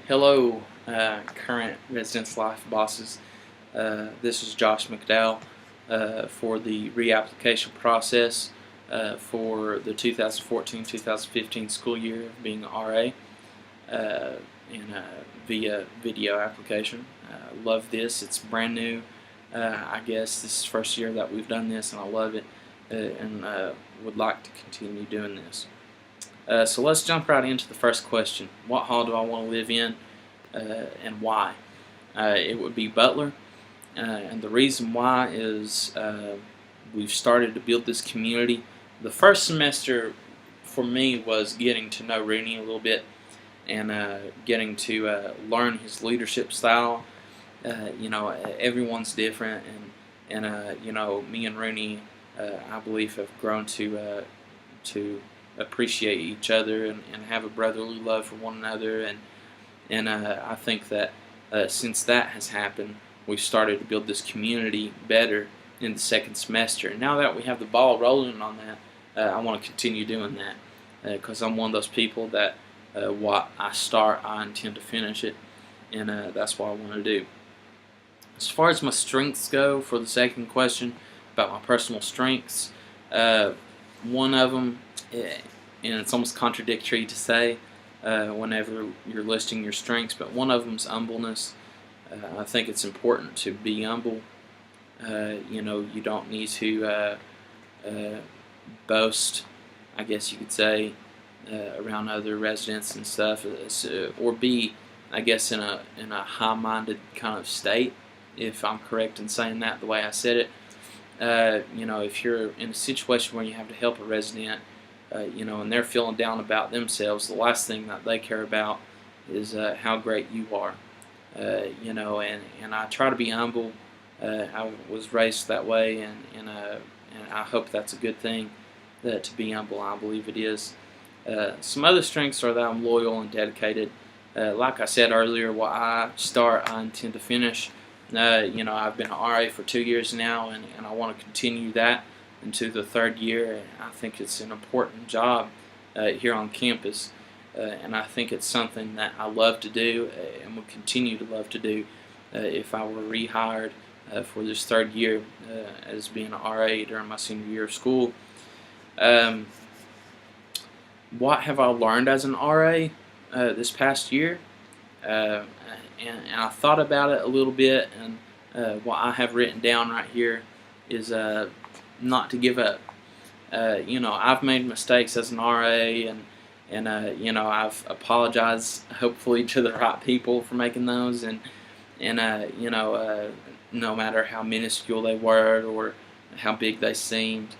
Hello, current Residence Life bosses. This is Josh McDowell for the reapplication process for the 2014-2015 school year of being RA via video application. Love this. It's brand new. I guess this is the first year that we've done this, and I love it and would like to continue doing this. So let's jump right into the first question. What hall do I want to live in and why? It would be Butler, and the reason why is we've started to build this community. The first semester for me was getting to know Rooney a little bit and getting to learn his leadership style. Everyone's different, and me and Rooney, I believe, have grown to appreciate each other and have a brotherly love for one another, and I think that since that has happened, we've started to build this community better in the second semester. And now that we have the ball rolling on that, I want to continue doing that because I'm one of those people that what I start, I intend to finish it, and that's what I want to do. As far as my strengths go, for the second question about my personal strengths, one of them, and it's almost contradictory to say whenever you're listing your strengths, but one of them is humbleness. I think it's important to be humble. You don't need to boast, I guess you could say, around other residents and stuff, or be, I guess, in a high-minded kind of state, if I'm correct in saying that the way I said it. If you're in a situation where you have to help a resident, and they're feeling down about themselves, the last thing that they care about is how great you are. And I try to be humble. I was raised that way, and I hope that's a good thing, to be humble. I believe it is. Some other strengths are that I'm loyal and dedicated. Like I said earlier, what I start, I intend to finish. I've been an RA for 2 years now, and I want to continue that into the third year. I think it's an important job here on campus, and I think it's something that I love to do and will continue to love to do if I were rehired for this third year as being an RA during my senior year of school. What have I learned as an RA this past year? And I thought about it a little bit, and what I have written down right here is not to give up. I've made mistakes as an RA, and I've apologized hopefully to the right people for making those, and no matter how minuscule they were or how big they seemed.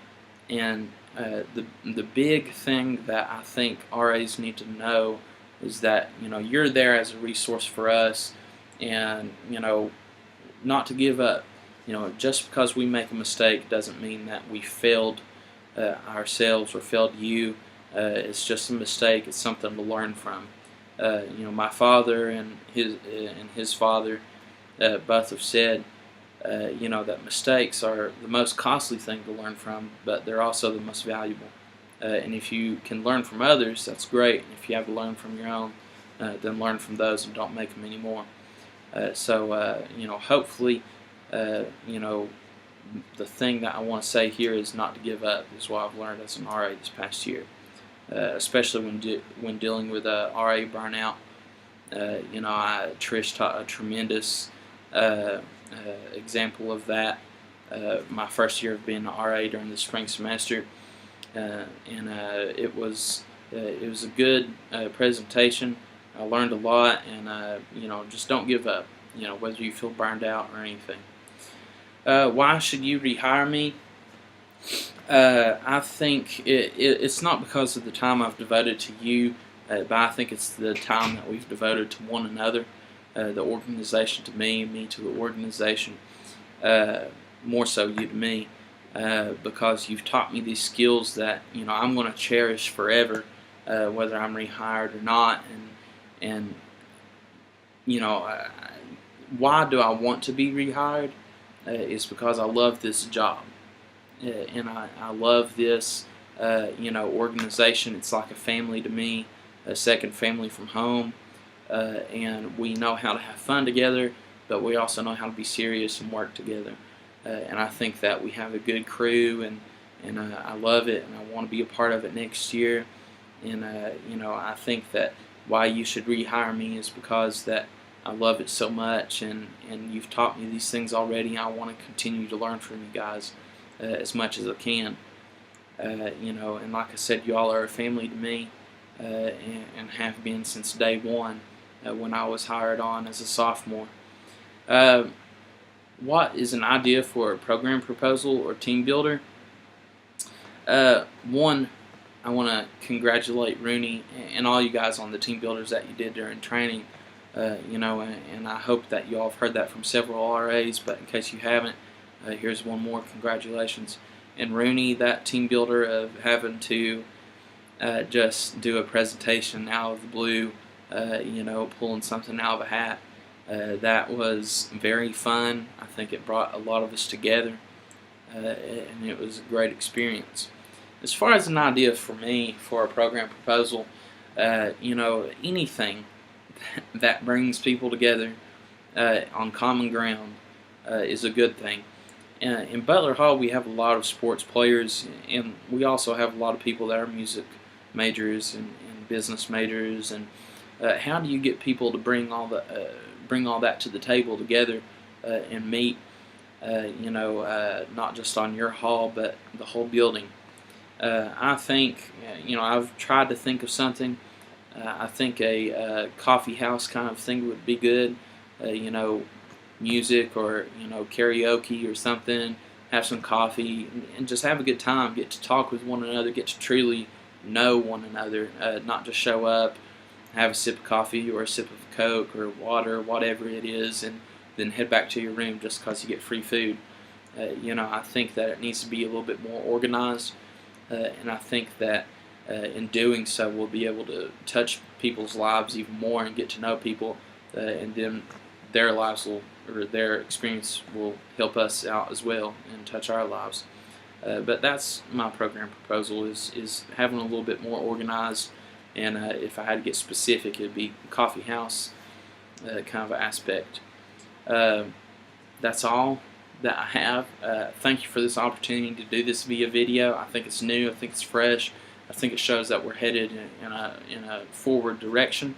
And the big thing that I think RAs need to know is that you're there as a resource for us, and not to give up. Just because we make a mistake doesn't mean that we failed ourselves or failed you. It's just a mistake. It's something to learn from. My father and his father both have said that mistakes are the most costly thing to learn from, but they're also the most valuable. And if you can learn from others, that's great. And if you have to learn from your own, then learn from those and don't make them anymore. Hopefully, the thing that I want to say here is not to give up, is what I've learned as an RA this past year, especially when dealing with RA burnout. Trish taught a tremendous example of that. My first year of being an RA during the spring semester. It was a good presentation. I learned a lot, and just don't give up. Whether you feel burned out or anything. Why should you rehire me? I think it's not because of the time I've devoted to you, but I think it's the time that we've devoted to one another. The organization to me to the organization, more so you to me. Because you've taught me these skills that I'm going to cherish forever, whether I'm rehired or not. And why do I want to be rehired? Is because I love this job, and I love this organization. It's like a family to me, a second family from home. and we know how to have fun together, but we also know how to be serious and work together. And I think that we have a good crew, and I love it, and I want to be a part of it next year. And I think that why you should rehire me is because that I love it so much, and you've taught me these things already. I want to continue to learn from you guys as much as I can. And like I said, you all are a family to me, and have been since day one when I was hired on as a sophomore. What is an idea for a program proposal or team builder? One, I want to congratulate Rooney and all you guys on the team builders that you did during training. And I hope that you all have heard that from several RAs, but in case you haven't, here's one more. Congratulations. And Rooney, that team builder of having to just do a presentation out of the blue, pulling something out of a hat. That was very fun. I think it brought a lot of us together, and it was a great experience. As far as an idea for me for a program proposal, anything that brings people together on common ground is a good thing. In Butler Hall, we have a lot of sports players, and we also have a lot of people that are music majors and business majors. And how do you get people to bring all that to the table together and meet? Not just on your hall, but the whole building. I think, I've tried to think of something. I think a coffee house kind of thing would be good. Music or karaoke or something. Have some coffee and just have a good time. Get to talk with one another. Get to truly know one another. Not just show up, have a sip of coffee or a sip of Coke or water, whatever it is, and then head back to your room just because you get free food. I think that it needs to be a little bit more organized, and I think that in doing so we'll be able to touch people's lives even more and get to know people, and then their lives or their experience will help us out as well and touch our lives. But that's my program proposal, is having a little bit more organized, and if I had to get specific, it would be coffee house kind of aspect. That's all that I have. Thank you for this opportunity to do this via video. I think it's new. I think it's fresh. I think it shows that we're headed in a forward direction.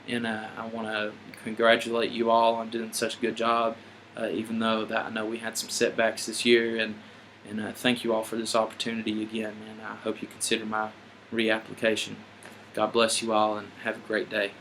And I want to congratulate you all on doing such a good job, even though that I know we had some setbacks this year. And thank you all for this opportunity again, and I hope you consider my reapplication. God bless you all, and have a great day.